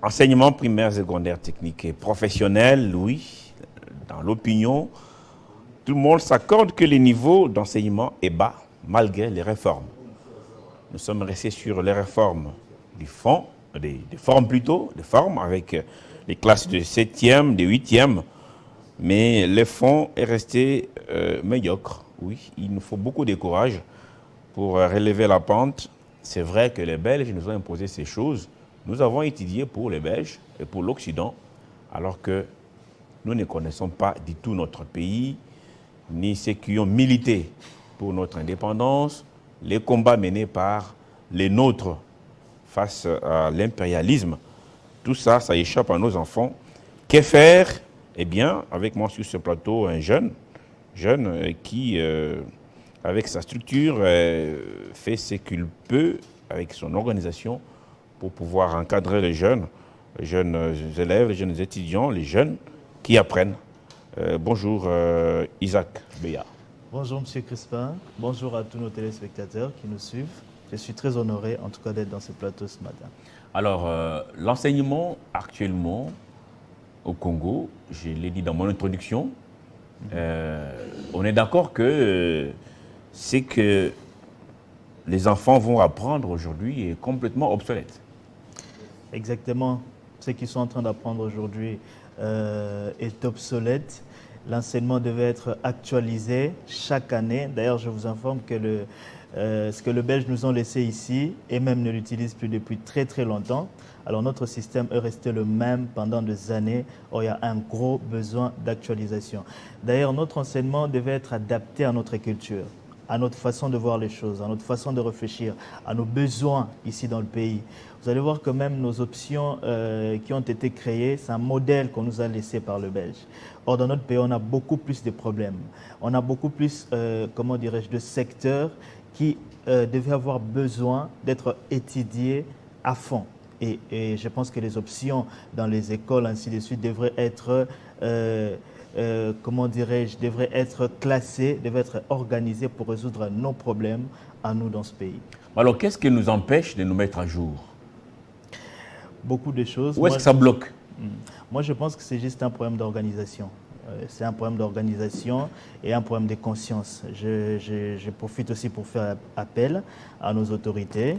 Enseignement primaire, secondaire, technique et professionnel, oui. Dans l'opinion, tout le monde s'accorde que le niveau d'enseignement est bas, malgré les réformes. Nous sommes restés sur les réformes du fond, des formes plutôt, des formes avec les classes de 7e, de 8e, mais le fond est resté médiocre. Oui, il nous faut beaucoup de courage pour relever la pente. C'est vrai que les Belges nous ont imposé ces choses. Nous avons étudié pour les Belges et pour l'Occident, alors que nous ne connaissons pas du tout notre pays, ni ceux qui ont milité pour notre indépendance, les combats menés par les nôtres face à l'impérialisme. Tout ça, ça échappe à nos enfants. Que faire? Eh bien, avec moi sur ce plateau, un jeune qui, avec sa structure, fait ce qu'il peut avec son organisation pour pouvoir encadrer les jeunes élèves, les jeunes étudiants, les jeunes qui apprennent. Bonjour Isaac Béa. Bonjour M. Crispin, bonjour à tous nos téléspectateurs qui nous suivent. Je suis très honoré en tout cas d'être dans ce plateau ce matin. Alors, l'enseignement actuellement au Congo, je l'ai dit dans mon introduction, on est d'accord que c'est que les enfants vont apprendre aujourd'hui est complètement obsolète. Exactement. Ce qu'ils sont en train d'apprendre aujourd'hui est obsolète. L'enseignement devait être actualisé chaque année. D'ailleurs, je vous informe que ce que les Belges nous ont laissé ici, et même ne l'utilisent plus depuis très très longtemps. Alors notre système est resté le même pendant des années. Or, il y a un gros besoin d'actualisation. D'ailleurs, notre enseignement devait être adapté à notre culture, à notre façon de voir les choses, à notre façon de réfléchir, à nos besoins ici dans le pays. Vous allez voir que même nos options qui ont été créées, c'est un modèle qu'on nous a laissé par le Belge. Or, dans notre pays, on a beaucoup plus de problèmes. On a beaucoup plus, comment dirais-je, de secteurs qui devaient avoir besoin d'être étudiés à fond. Et je pense que les options dans les écoles, ainsi de suite, devraient être comment dirais-je, devraient être classées, devraient être organisées pour résoudre nos problèmes à nous dans ce pays. Alors, qu'est-ce qui nous empêche de nous mettre à jour? Beaucoup de choses. Où est-ce que ça bloque? Moi, je pense que c'est juste un problème d'organisation. C'est un problème d'organisation et un problème de conscience. Je profite aussi pour faire appel à nos autorités,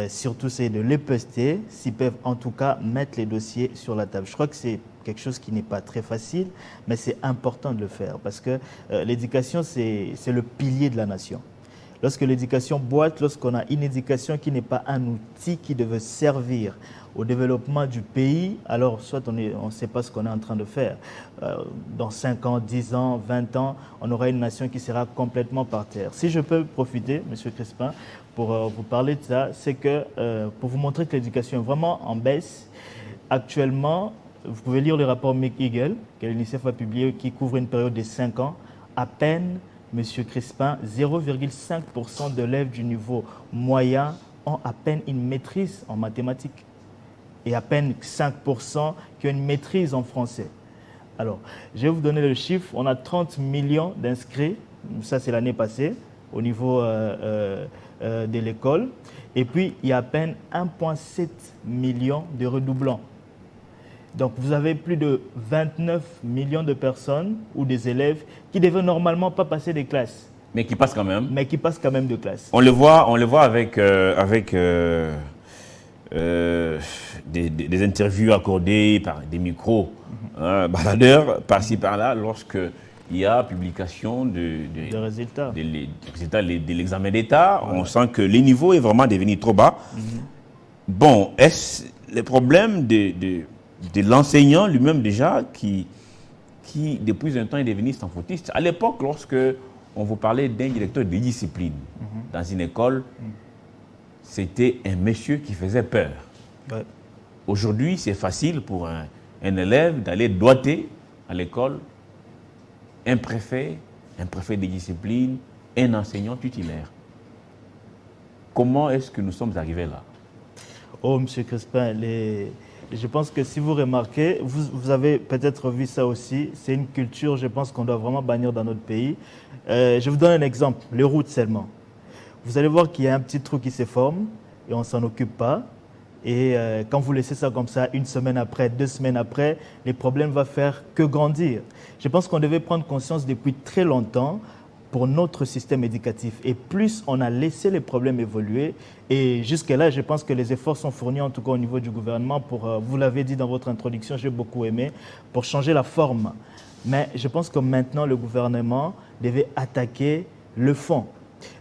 surtout c'est de l'EPST, s'ils peuvent en tout cas mettre les dossiers sur la table. Je crois que c'est quelque chose qui n'est pas très facile, mais c'est important de le faire parce que l'éducation, c'est le pilier de la nation. Lorsque l'éducation boite, lorsqu'on a une éducation qui n'est pas un outil qui devait servir au développement du pays, alors soit on ne sait pas ce qu'on est en train de faire. Dans 5 ans, 10 ans, 20 ans, on aura une nation qui sera complètement par terre. Si je peux profiter, M. Crispin, pour vous parler de ça, c'est que pour vous montrer que l'éducation est vraiment en baisse, actuellement, vous pouvez lire le rapport Make Eagle, que l'UNICEF a publié, qui couvre une période de 5 ans, à peine, M. Crispin, 0,5% d'élèves du niveau moyen ont à peine une maîtrise en mathématiques et à peine 5% qui ont une maîtrise en français. Alors, je vais vous donner le chiffre. On a 30 millions d'inscrits, ça c'est l'année passée, au niveau de l'école. Et puis, il y a à peine 1,7 million de redoublants. Donc, vous avez plus de 29 millions de personnes ou des élèves qui ne devaient normalement pas passer des classes. Mais qui passent quand même. Mais qui passent quand même de classe. On le voit avec, des interviews accordées par des micros baladeurs par-ci par-là lorsque il y a publication des résultats de l'examen d'État. Ouais. On sent que le niveau est vraiment devenu trop bas. Bon, est-ce le problème de l'enseignant lui-même déjà qui depuis un temps est devenu sans fautiste? À l'époque, lorsque on vous parlait d'un directeur de discipline dans une école, c'était un monsieur qui faisait peur. Ouais. Aujourd'hui, c'est facile pour un élève d'aller doiter à l'école un préfet de discipline, un enseignant tutélaire. Comment est-ce que nous sommes arrivés là? Oh, M. Crispin, je pense que si vous remarquez, vous avez peut-être vu ça aussi, c'est une culture, je pense, qu'on doit vraiment bannir dans notre pays. Je vous donne un exemple, les routes seulement. Vous allez voir qu'il y a un petit trou qui se forme et on ne s'en occupe pas. Et quand vous laissez ça comme ça, une semaine après, 2 semaines après, les problèmes vont faire que grandir. Je pense qu'on devait prendre conscience depuis très longtemps pour notre système éducatif. Et plus on a laissé les problèmes évoluer, et jusque-là, je pense que les efforts sont fournis, en tout cas au niveau du gouvernement, pour, vous l'avez dit dans votre introduction, j'ai beaucoup aimé, pour changer la forme. Mais je pense que maintenant, le gouvernement devait attaquer le fond.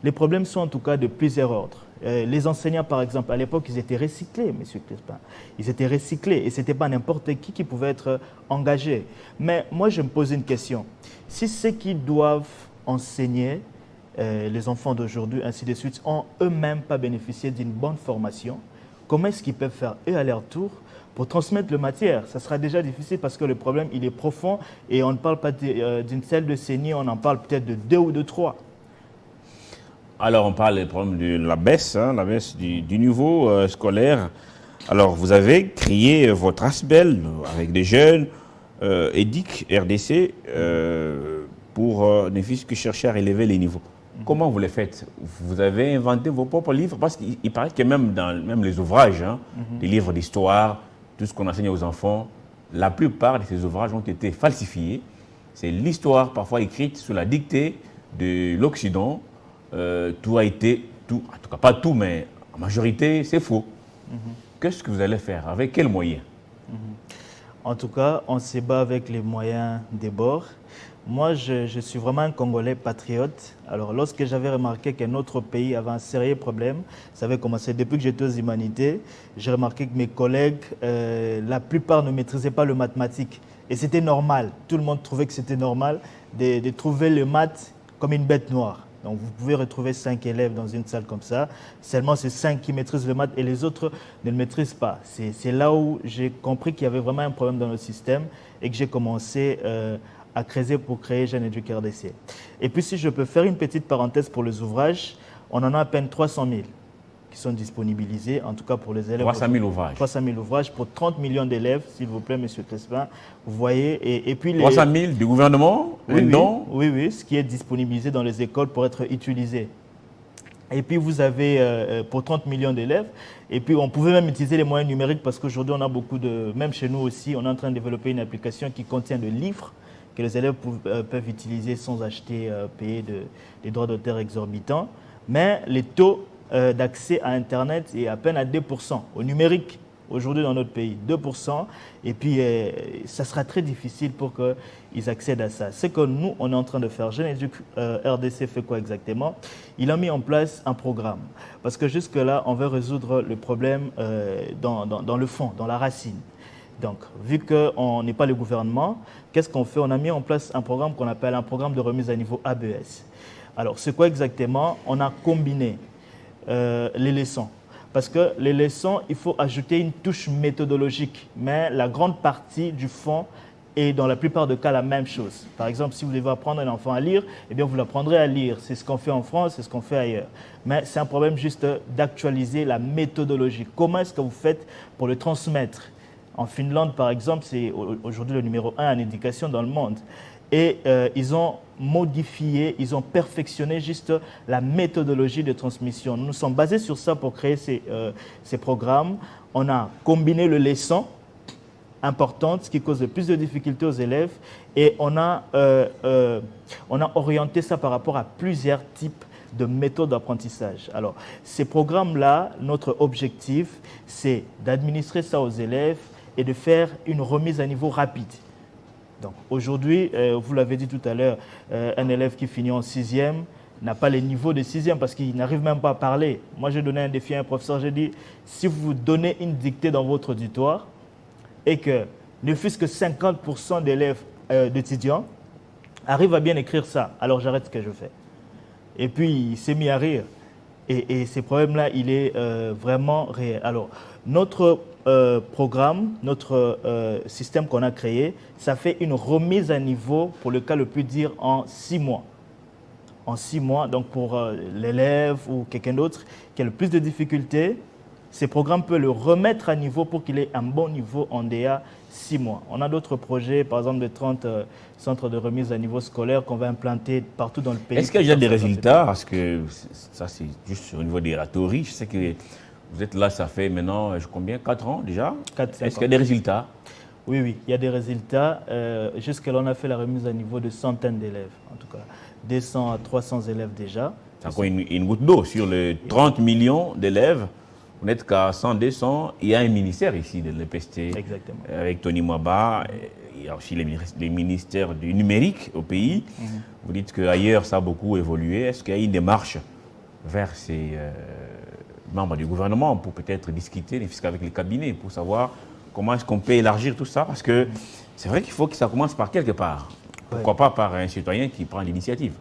Les problèmes sont en tout cas de plusieurs ordres. Les enseignants, par exemple, à l'époque, ils étaient recyclés, M. Crespin. Ils étaient recyclés et ce n'était pas n'importe qui pouvait être engagé. Mais moi, je me pose une question. Si ceux qui doivent enseigner les enfants d'aujourd'hui, ainsi de suite, ont eux-mêmes pas bénéficié d'une bonne formation, comment est-ce qu'ils peuvent faire, eux, à leur tour, pour transmettre la matière? Ça sera déjà difficile parce que le problème, il est profond et on ne parle pas d'une seule décennie, on en parle peut-être de 2 ou de 3. Alors, on parle du problème de la baisse du niveau scolaire. Alors, vous avez créé votre ASBEL avec des jeunes, EDIC, RDC, pour ne fût-ce que chercher à élever les niveaux. Comment vous les faites? Vous avez inventé vos propres livres? Parce qu'il paraît que même dans les ouvrages, les livres d'histoire, tout ce qu'on enseigne aux enfants, la plupart de ces ouvrages ont été falsifiés. C'est l'histoire parfois écrite sous la dictée de l'Occident. Tout a été, en tout cas pas tout, mais en majorité, c'est faux. Qu'est-ce que vous allez faire? Avec quels moyens? En tout cas, on se bat avec les moyens des bords. Moi, je suis vraiment un Congolais patriote. Alors, lorsque j'avais remarqué qu'un autre pays avait un sérieux problème, ça avait commencé depuis que j'étais aux humanités, j'ai remarqué que mes collègues, la plupart ne maîtrisaient pas le mathématique. Et c'était normal. Tout le monde trouvait que c'était normal de trouver le maths comme une bête noire. Donc, vous pouvez retrouver 5 élèves dans une salle comme ça. Seulement, c'est 5 qui maîtrisent le maths et les autres ne le maîtrisent pas. C'est là où j'ai compris qu'il y avait vraiment un problème dans le système et que j'ai commencé à creuser pour créer Jeunes Éduques RDC. Et puis, si je peux faire une petite parenthèse pour les ouvrages, on en a à peine 300 000 qui sont disponibilisés, en tout cas pour les élèves. 300 000 ouvrages. 300 000 ouvrages pour 30 millions d'élèves, s'il vous plaît, M. Crespin. Vous voyez, et puis 300 000 du gouvernement? Oui, ce qui est disponibilisé dans les écoles pour être utilisé. Et puis vous avez pour 30 millions d'élèves, et puis on pouvait même utiliser les moyens numériques parce qu'aujourd'hui on a beaucoup de, même chez nous aussi, on est en train de développer une application qui contient des livres que les élèves peuvent utiliser sans acheter, payer des droits d'auteur exorbitants. Mais les taux d'accès à Internet est à peine à 2% au numérique aujourd'hui dans notre pays, 2%. Et puis, ça sera très difficile pour qu'ils accèdent à ça. Ce que nous, on est en train de faire, Jeunes Éduques RDC fait quoi exactement? Il a mis en place un programme. Parce que jusque-là, on veut résoudre le problème dans le fond, dans la racine. Donc, vu qu'on n'est pas le gouvernement, qu'est-ce qu'on fait? On a mis en place un programme qu'on appelle un programme de remise à niveau ABS. Alors, c'est quoi exactement? On a combiné les leçons. Parce que les leçons, il faut ajouter une touche méthodologique. Mais la grande partie du fond est dans la plupart des cas la même chose. Par exemple, si vous devez apprendre un enfant à lire, eh bien vous l'apprendrez à lire. C'est ce qu'on fait en France, c'est ce qu'on fait ailleurs. Mais c'est un problème juste d'actualiser la méthodologie. Comment est-ce que vous faites pour le transmettre? En Finlande, par exemple, c'est aujourd'hui le numéro 1 en éducation dans le monde. Et ils ont modifié, ils ont perfectionné juste la méthodologie de transmission. Nous nous sommes basés sur ça pour créer ces programmes. On a combiné le leçon importante, ce qui cause le plus de difficultés aux élèves, et on a orienté ça par rapport à plusieurs types de méthodes d'apprentissage. Alors, ces programmes-là, notre objectif, c'est d'administrer ça aux élèves et de faire une remise à niveau rapide. Donc aujourd'hui, vous l'avez dit tout à l'heure, un élève qui finit en 6e n'a pas les niveaux de 6e parce qu'il n'arrive même pas à parler. Moi, j'ai donné un défi à un professeur, j'ai dit, si vous donnez une dictée dans votre auditoire et que ne fût-ce que 50% d'élèves, d'étudiants, arrivent à bien écrire ça, alors j'arrête ce que je fais. Et puis, il s'est mis à rire. Et ces problèmes-là, il est vraiment réel. Alors, notre programme, notre système qu'on a créé, ça fait une remise à niveau, pour le cas le plus dire, en 6 mois. En 6 mois, donc pour l'élève ou quelqu'un d'autre qui a le plus de difficultés, ces programmes peuvent le remettre à niveau pour qu'il ait un bon niveau en DA 6 mois. On a d'autres projets, par exemple de 30 centres de remise à niveau scolaire qu'on va implanter partout dans le pays. Est-ce qu'il y a des résultats? Parce que ça, c'est juste au niveau des ratories. Je sais que Vous êtes là, ça fait maintenant, combien, 4 ans déjà? 4-5 Est-ce ans. qu'il y a des résultats? Oui, oui, il y a des résultats. Jusque-là, on a fait la remise à niveau de centaines d'élèves, en tout cas. 200 à 300 élèves déjà. C'est encore une goutte d'eau. Sur les 30 millions d'élèves, vous n'êtes qu'à 100, 200. Il y a un ministère ici de l'EPST. Exactement. Avec Tony Mwaba. Il y a aussi les ministères du numérique au pays. Vous dites qu'ailleurs, ça a beaucoup évolué. Est-ce qu'il y a une démarche vers ces membres du gouvernement pour peut-être discuter avec les cabinets, pour savoir comment est-ce qu'on peut élargir tout ça? Parce que c'est vrai qu'il faut que ça commence par quelque part. Pourquoi pas par un citoyen qui prend l'initiative?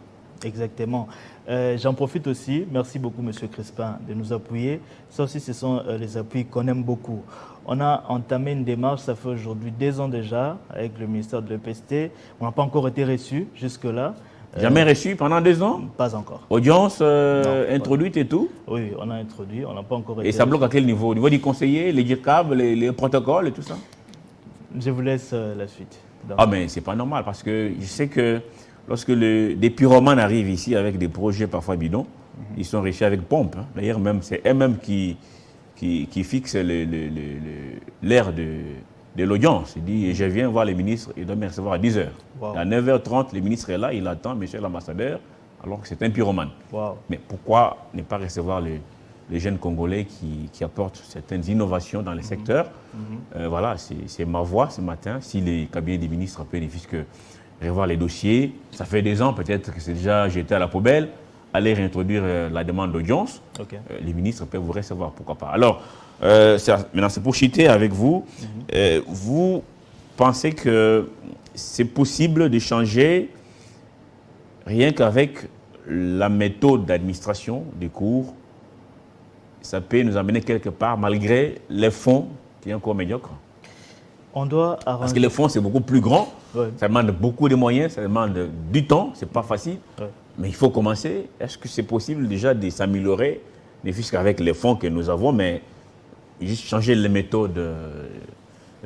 Exactement. J'en profite aussi, merci beaucoup Monsieur Crespin de nous appuyer. Ça aussi, ce sont les appuis qu'on aime beaucoup. On a entamé une démarche, ça fait aujourd'hui 2 ans déjà, avec le ministère de l'EPST. On n'a pas encore été reçu jusque-là. Jamais reçu pendant 2 ans? Pas encore. Audience introduite et tout? Oui, on a introduit, on n'a pas encore été Et ça bloque reçu. à quel niveau? Au niveau du conseiller, les DIRCAB, les protocoles et tout ça? Je vous laisse la suite. Donc, Ah, mais c'est pas normal parce que je sais que lorsque des pyromanes arrivent ici avec des projets parfois bidons, ils sont riches avec pompe. Hein. D'ailleurs, c'est eux-mêmes qui fixent l'heure de l'audience. Il dit, je viens voir les ministres, il doit me recevoir à 10h. Wow. À 9h30, le ministre est là, il attend, monsieur l'ambassadeur, alors que c'est un pyromane. wow. Mais pourquoi ne pas recevoir les jeunes Congolais qui apportent certaines innovations dans les secteurs? Voilà, c'est ma voix ce matin. Si les cabinets des ministres peuvent puisque revoir les dossiers, ça fait 2 ans peut-être que c'est déjà jeté à la poubelle, aller réintroduire la demande d'audience, Ok. les ministres peuvent vous recevoir, pourquoi pas. Alors, maintenant c'est pour chuter avec vous. Vous pensez que c'est possible de changer rien qu'avec la méthode d'administration des cours? Ça peut nous amener quelque part, malgré les fonds qui est encore médiocre. On doit Parce arranger. que les fonds, c'est beaucoup plus grand. Ouais. Ça demande beaucoup de moyens, ça demande du temps, c'est pas facile. Ouais. Mais il faut commencer. Est-ce que c'est possible déjà de s'améliorer, ne fût-ce qu'avec les fonds que nous avons, mais juste changer les méthodes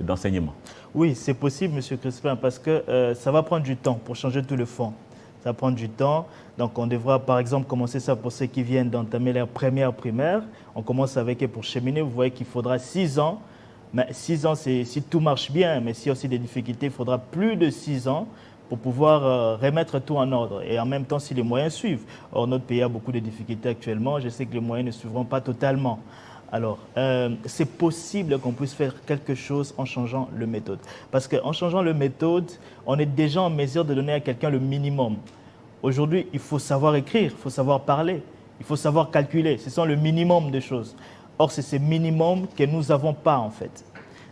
d'enseignement? Oui, c'est possible, Monsieur Crespin, parce que ça va prendre du temps pour changer tout le fond. Ça va prendre du temps. Donc, on devra, par exemple, commencer ça pour ceux qui viennent d'entamer leur première primaire. On commence avec eux pour cheminer. Vous voyez qu'il faudra 6 ans. Mais 6 ans, c'est si tout marche bien. Mais s'il y a aussi des difficultés, il faudra plus de 6 ans pour pouvoir remettre tout en ordre. Et en même temps, si les moyens suivent. Or, notre pays a beaucoup de difficultés actuellement. Je sais que les moyens ne suivront pas totalement. Alors, c'est possible qu'on puisse faire quelque chose en changeant le méthode. Parce qu'en changeant le méthode, on est déjà en mesure de donner à quelqu'un le minimum. Aujourd'hui, il faut savoir écrire, il faut savoir parler, il faut savoir calculer. Ce sont le minimum de choses. Or, c'est ce minimum que nous n'avons pas en fait.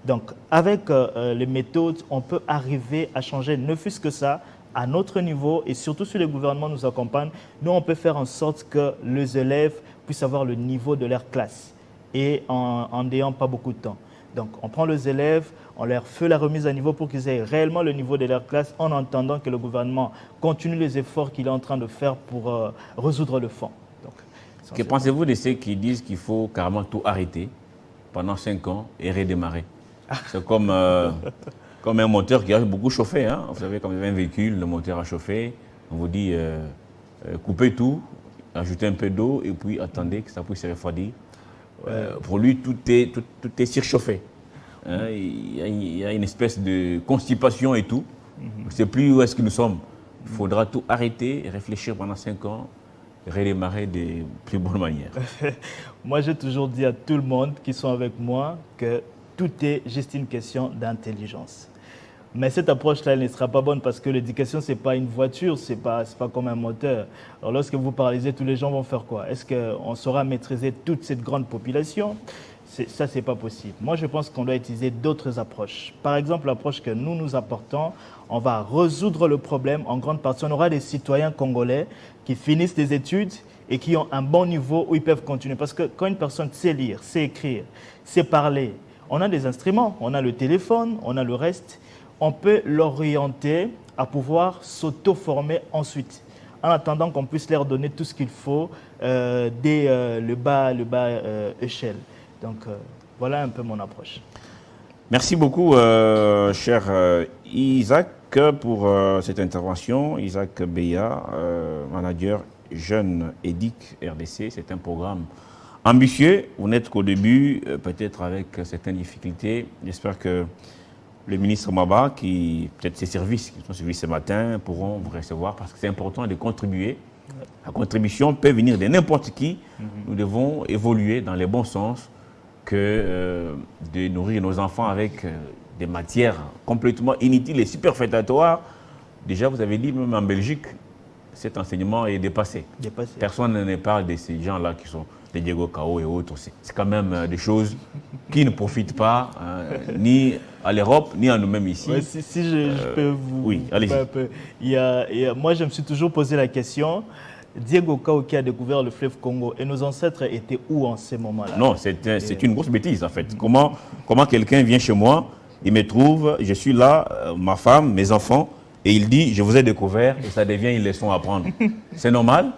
Donc, avec les méthodes, on peut arriver à changer, ne fût-ce que ça, à notre niveau et surtout si le gouvernement nous accompagne, nous, on peut faire en sorte que les élèves puissent avoir le niveau de leur classe et en n'ayant pas beaucoup de temps. Donc, on prend les élèves, on leur fait la remise à niveau pour qu'ils aient réellement le niveau de leur classe en entendant que le gouvernement continue les efforts qu'il est en train de faire pour résoudre le fond. Donc, Que pensez-vous de ceux qui disent qu'il faut carrément tout arrêter pendant 5 ans et redémarrer? C'est comme un moteur qui a beaucoup chauffé. Hein? Vous savez, quand vous avez un véhicule, le moteur a chauffé, on vous dit coupez tout, ajoutez un peu d'eau et puis attendez que ça puisse se refroidir. Pour lui, tout est surchauffé. Hein? Il y a une espèce de constipation et tout. On ne sait plus où est-ce que nous sommes. Il faudra tout arrêter et réfléchir pendant 5 ans, redémarrer de plus bonne manière. Moi, j'ai toujours dit à tout le monde qui sont avec moi que tout est juste une question d'intelligence. Mais cette approche-là, elle ne sera pas bonne parce que l'éducation, ce n'est pas une voiture, ce n'est pas comme un moteur. Alors lorsque vous paralysez, tous les gens vont faire quoi? Est-ce qu'on saura maîtriser toute cette grande population? Ça, ce n'est pas possible. Moi, je pense qu'on doit utiliser d'autres approches. Par exemple, l'approche que nous apportons, on va résoudre le problème en grande partie. On aura des citoyens congolais qui finissent des études et qui ont un bon niveau où ils peuvent continuer. Parce que quand une personne sait lire, sait écrire, sait parler, on a des instruments, on a le téléphone, on a le reste. On peut l'orienter à pouvoir s'auto-former ensuite, en attendant qu'on puisse leur donner tout ce qu'il faut dès le bas échelle. Donc, voilà un peu mon approche. Merci beaucoup, cher Isaac, pour cette intervention. Isaac Beya, manager jeune EDIC RDC. C'est un programme ambitieux. Vous n'êtes qu'au début, peut-être avec certaines difficultés. J'espère que le ministre Maba, peut-être ses services qui sont suivis ce matin, pourront vous recevoir parce que c'est important de contribuer. La contribution peut venir de n'importe qui. Nous devons évoluer dans les bons sens que de nourrir nos enfants avec des matières complètement inutiles et superfétatoires. Déjà, vous avez dit, même en Belgique, cet enseignement est dépassé. Personne ne parle de ces gens-là qui sont des Diego Cao et autres. C'est quand même des choses qui ne profitent pas ni à l'Europe, ni à nous-mêmes ici. Ouais, si je peux vous... Oui, allez-y. Moi, je me suis toujours posé la question, Diego Cao qui a découvert le fleuve Congo, et nos ancêtres étaient où en ces moments-là? Non, c'est une grosse bêtise en fait. Comment quelqu'un vient chez moi, il me trouve, je suis là, ma femme, mes enfants, et il dit, je vous ai découvert, et ça devient une leçon à apprendre. C'est normal?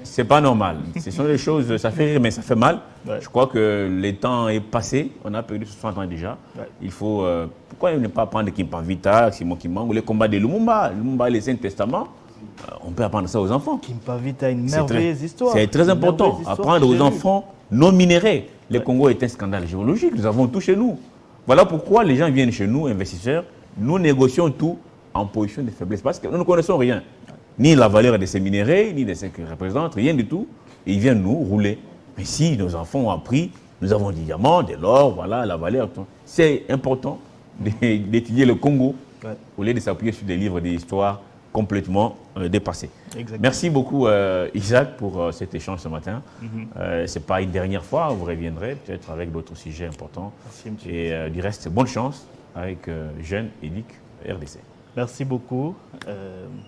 C'est pas normal. Ce sont des choses, ça fait rire, mais ça fait mal. Ouais. Je crois que le temps est passé. On a perdu 60 ans déjà. Ouais. Il faut... pourquoi ne pas prendre Kimpa Vita, Simon Kimang, ou les combats de Lumumba, le Saint Testament? On peut apprendre ça aux enfants. Kimpa Vita, une merveilleuse histoire. C'est très important. Apprendre aux enfants non minérés. Le Congo est un scandale géologique. Nous avons tout chez nous. Voilà pourquoi les gens viennent chez nous, investisseurs. Nous négocions tout en position de faiblesse. Parce que nous ne connaissons rien. Ni la valeur de ces minéraux, ni de ce qu'ils représentent, rien du tout. Et ils viennent nous rouler. Mais si nos enfants ont appris, nous avons des diamants, de l'or, voilà, la valeur. C'est important d'étudier le Congo au lieu de s'appuyer sur des livres d'histoire complètement dépassés. Exactement. Merci beaucoup Isaac pour cet échange ce matin. Ce n'est pas une dernière fois, vous reviendrez peut-être avec d'autres sujets importants. Merci, et du reste, bonne chance avec Jeune Éduc RDC. Merci beaucoup.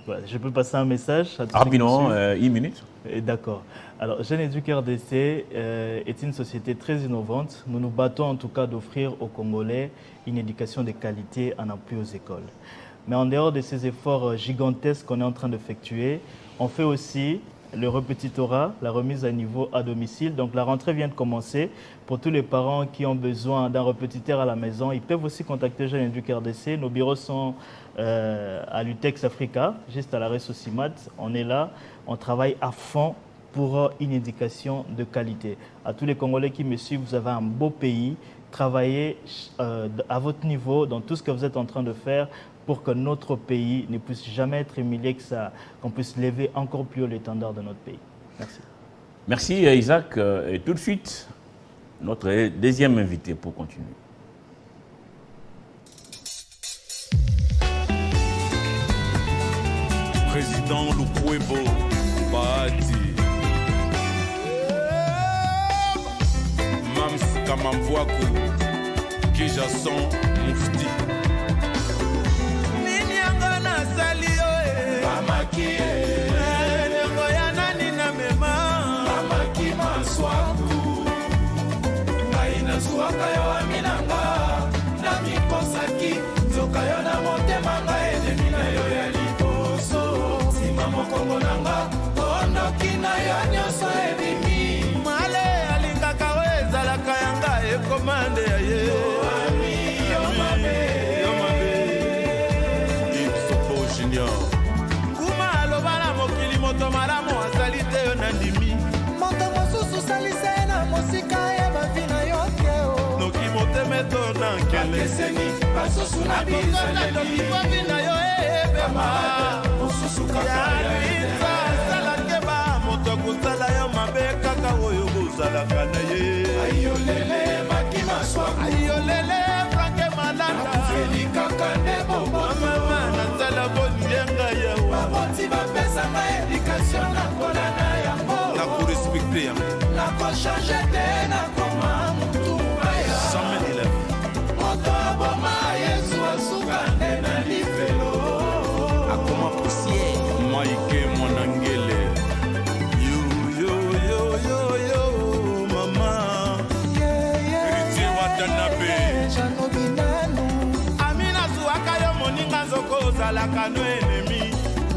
Voilà, je peux passer un message à tous. Rapidement, une minute. D'accord. Alors, Jeune Éduc RDC est une société très innovante. Nous nous battons en tout cas d'offrir aux Congolais une éducation de qualité en appui aux écoles. Mais en dehors de ces efforts gigantesques qu'on est en train d'effectuer, on fait aussi le repetitorat, la remise à niveau à domicile. Donc la rentrée vient de commencer. Pour tous les parents qui ont besoin d'un repetiteur à la maison, ils peuvent aussi contacter Jeune Éduc RDC. Nos bureaux sont à l'UTEX Africa, juste à l'arrêt Sosimat. On est là, on travaille à fond pour une éducation de qualité. À tous les Congolais qui me suivent, vous avez un beau pays. Travaillez à votre niveau dans tout ce que vous êtes en train de faire pour que notre pays ne puisse jamais être humilié, qu'on puisse lever encore plus haut l'étendard de notre pays. Merci. Merci Isaac. Et tout de suite, notre deuxième invité pour continuer. Président Lukwebo Bahati Mams Kamamvwaku Kijason Mufti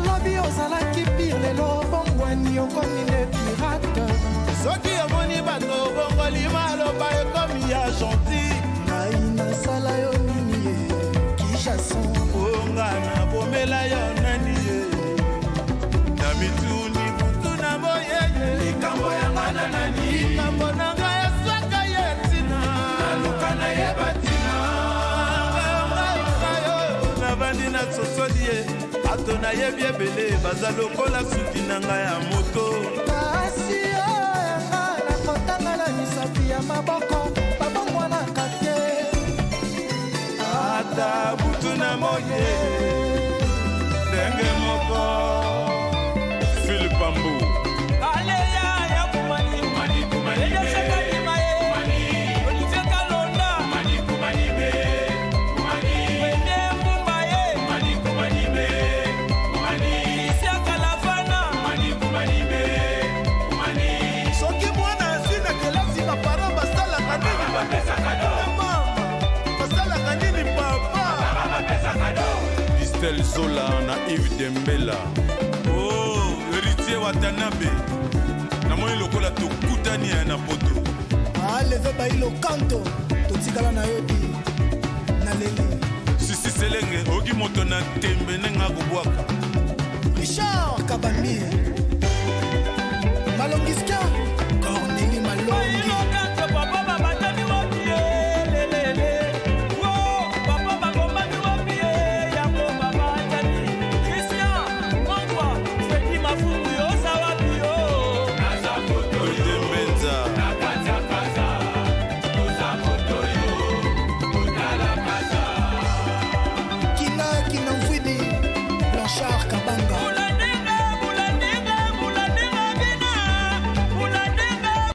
Lobi ozalaki pire lelo bongwani okomi ne pirate soki omoni bato bongoli maloba ekomi ya gentil ngai nasala yo nini ye Kijason onga na bomela yo nani ye na mituni butu na boyeye likambo yanga na nani likambo sosoli ye bato nayebi ebele baza lokola suki na ngai ya moto kasi oyanga nakotanga na misapi ya maboko babongwanaka te ata butu na moye ndenge moko Philipambu Listel Zola na Yves Dembela oh héritier Watanabe na moi lokola tokutani na poto aleve bailo kanto totikala na yobi na leli sisi selenge oki moto na tembe nenga kubwaka Richard Kabambi Malongiska Corneli Malongi